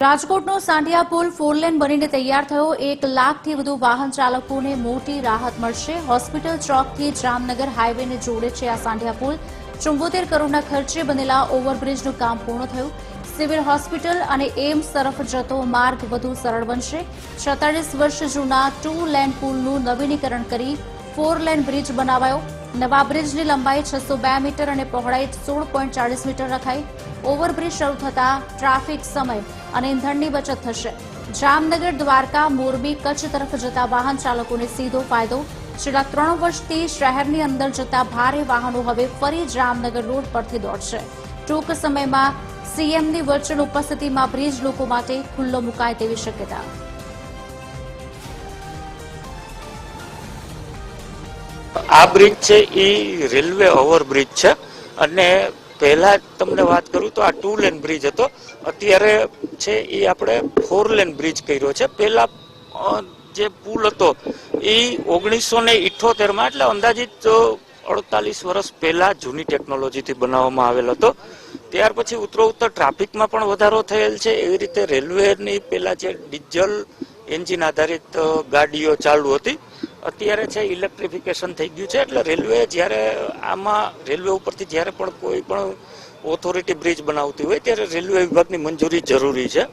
રાજકોટનો સાંઢિયા પુલ 4 lane બનીને તૈયાર થયો। 1 લાખથી વધુ વાહન ચાલકોને મોટી રાહત મળશે। હોસ્પિટલ ચોકથી જામનગર હાઈવેને જોડે છે આ સાંઢિયા પુલ। 74 કરોડના ખર્ચે બનેલા ઓવરબ્રિજનું કામ પૂર્ણ થયું। સિવિલ હોસ્પિટલ અને એમ્સ તરફ જતો માર્ગ વધુ સરળ બનશે। 46 વર્ષ જૂના 2 લેન પુલનું નવીનીકરણ કરી 4 લેન બ્રિજ બનાવાયો। નવા બ્રિજની લંબાઈ 602 મીટર અને પહોળાઈ 16.40 મીટર રખાઈ। ઓવરબ્રિજ શરૂ થતા ટ્રાફિક સમય અને ઇંધણની બચત થશે। જામનગર, દ્વારકા, મોરબી, કચ્છ તરફ જતા વાહન ચાલકોને સીધો ફાયદો। છેલ્લા 3 વર્ષથી શહેરની અંદર જતા ભારે વાહનો હવે ફરી જામનગર રોડ પરથી દોડશે। ટૂંક સમયમાં સીએમની વર્ચ્યુઅલ ઉપસ્થિતિમાં બ્રિજ લોકો માટે ખુલ્લો મુકાય તેવી શક્યતા। આ બ્રિજ છે એ રેલવે ઓવરબ્રિજ છે અને પહેલા તમને વાત કરું તો આ 2 લેન બ્રિજ હતો। અત્યારે છે એ આપણે 4 લેન બ્રિજ કર્યો છે। પહેલા જે પુલ હતો એ 1978 એટલે અંદાજિત 48 વર્ષ પહેલા જૂની ટેકનોલોજીથી બનાવવામાં આવેલ હતો। ત્યાર પછી ઉત્તરોત્તર ટ્રાફિકમાં પણ વધારો થયેલ છે। એવી રીતે રેલવેની પહેલા જે ડીઝલ એન્જિન આધારિત ગાડીઓ ચાલુ હતી, અત્યારે છે ઇલેક્ટ્રિફિકેશન થઈ ગયું છે। એટલે રેલવે જ્યારે આમાં રેલવે ઉપરથી જ્યારે પણ કોઈ પણ ઓથોરિટી બ્રિજ બનાવતી હોય ત્યારે રેલવે વિભાગની મંજૂરી જરૂરી છે।